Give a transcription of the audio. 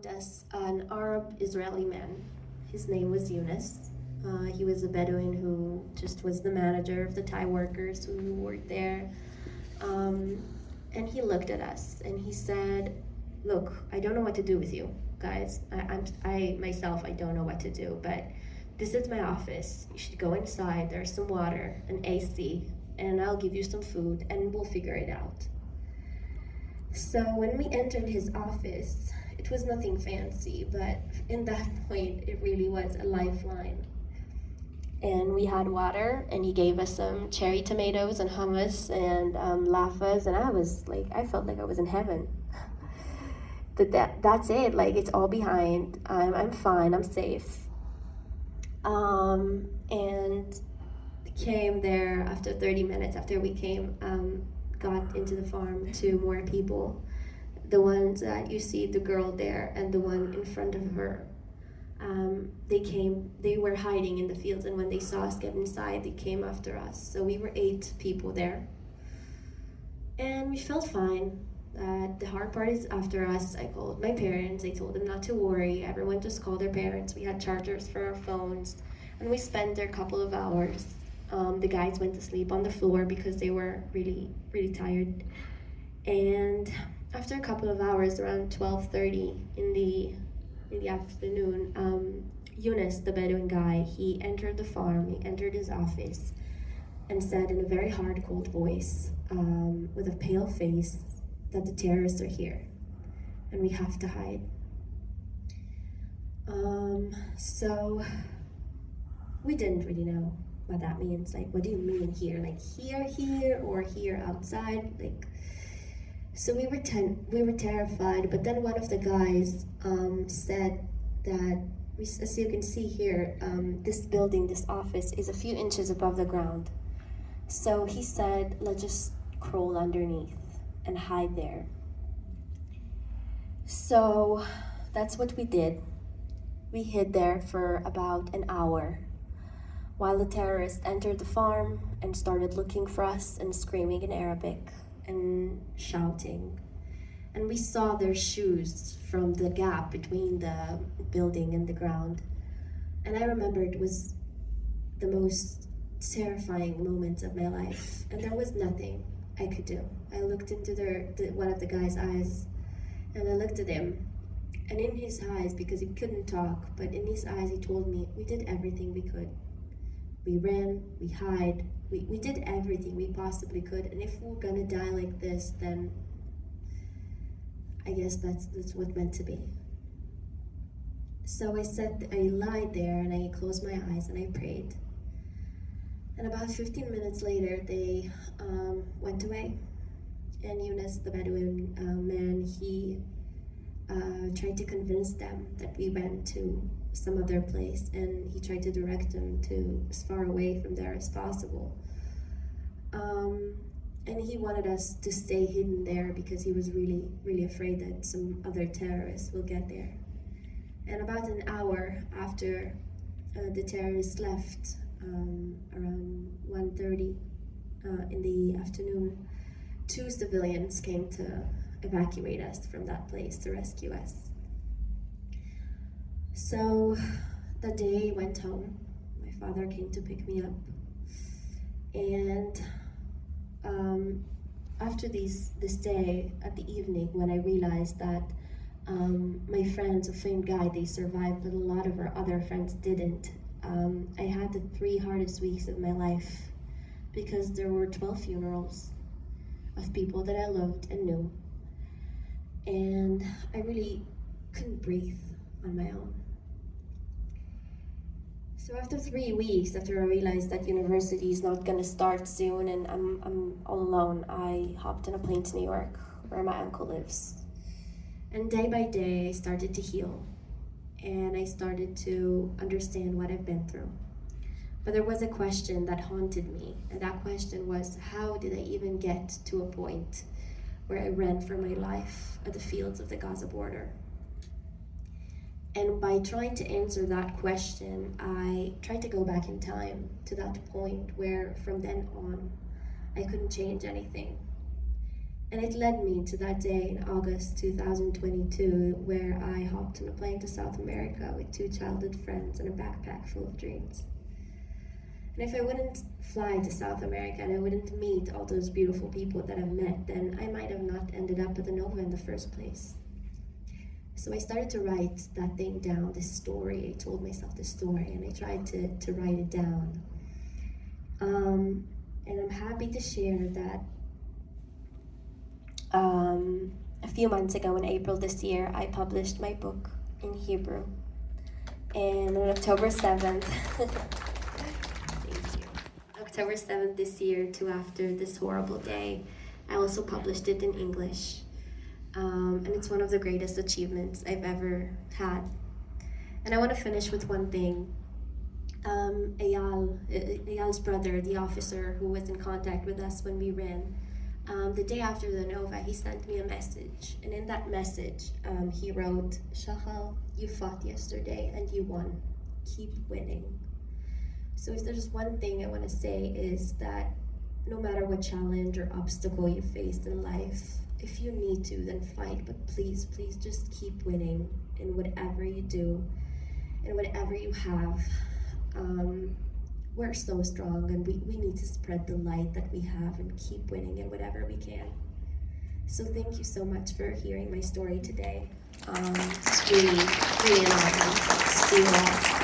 found us an Arab Israeli man. His name was Yunus. He was a Bedouin who just was the manager of the Thai workers who worked there. And he looked at us and he said, "Look, I don't know what to do with you guys. I myself, I don't know what to do, but this is my office. You should go inside. There's some water, an AC, and I'll give you some food and we'll figure it out." So when we entered his office, it was nothing fancy, but in that point, it really was a lifeline. And we had water, and he gave us some cherry tomatoes and hummus and lafas, and I felt like I was in heaven. That's it, like it's all behind. I'm fine, I'm safe. And came there after 30 minutes after we got into the farm, two more people. The ones that you see, the girl there and the one in front of her. They were hiding in the fields, and when they saw us get inside, they came after us. So we were 8 people there. And we felt fine. The hard part is after us. I called my parents. I told them not to worry. Everyone just called their parents. We had chargers for our phones. And we spent there a couple of hours. The guys went to sleep on the floor because they were really, really tired. And after a couple of hours, around 12:30 in the afternoon, Yunus, the Bedouin guy, he entered the farm, he entered his office and said in a very hard, cold voice, with a pale face, that the terrorists are here and we have to hide. So we didn't really know what that means. Like, what do you mean here? Like here, or here outside? Like, so we were terrified. But then one of the guys said that as you can see here, this building, this office, is a few inches above the ground. So he said, let's just crawl underneath and hide there. So that's what we did. We hid there for about an hour while the terrorists entered the farm and started looking for us and screaming in Arabic and shouting. And we saw their shoes from the gap between the building and the ground. And I remember it was the most terrifying moments of my life. And there was nothing I could do. I looked into one of the guy's eyes, and I looked at him. And in his eyes, because he couldn't talk, but in his eyes he told me, we did everything we could. We ran, we hid, we did everything we possibly could. And if we're gonna die like this, then I guess that's what meant to be. So I lied there and I closed my eyes and I prayed. And about 15 minutes later, they went away. And Yunus, the Bedouin man, he tried to convince them that we went to some other place, and he tried to direct them to as far away from there as possible. And he wanted us to stay hidden there because he was really, really afraid that some other terrorists will get there. And about an hour after the terrorists left, around 1:30 in the afternoon, 2 civilians came to evacuate us from that place, to rescue us. So that day I went home. My father came to pick me up. And after this day, at the evening, when I realized that my friends, a famed guy, they survived, but a lot of our other friends didn't, I had the 3 hardest weeks of my life, because there were 12 funerals of people that I loved and knew. And I really couldn't breathe on my own. So after 3 weeks, after I realized that university is not gonna start soon and I'm all alone, I hopped on a plane to New York, where my uncle lives. And day by day, I started to heal. And I started to understand what I've been through. But there was a question that haunted me, and that question was, how did I even get to a point where I ran for my life at the fields of the Gaza border? And by trying to answer that question, I tried to go back in time to that point where from then on, I couldn't change anything. And it led me to that day in August 2022 where I hopped on a plane to South America with 2 childhood friends and a backpack full of dreams. And if I wouldn't fly to South America and I wouldn't meet all those beautiful people that I've met, then I might have not ended up at the Nova in the first place. So I started to write that thing down, this story. I told myself this story and I tried to write it down. And I'm happy to share that a few months ago in April this year, I published my book in Hebrew. And on October 7th, thank you. October 7th this year, too, after this horrible day, I also published it in English. And it's one of the greatest achievements I've ever had. And I want to finish with one thing. Eyal's brother, the officer who was in contact with us when we ran, the day after the Nova, he sent me a message. And in that message, he wrote, "Shahar, you fought yesterday and you won. Keep winning." So if there's one thing I want to say is that no matter what challenge or obstacle you face in life, if you need to, then fight, but please, please just keep winning in whatever you do, in whatever you have. We're so strong and we need to spread the light that we have and keep winning in whatever we can. So thank you so much for hearing my story today. It's really, really an honor to see you all.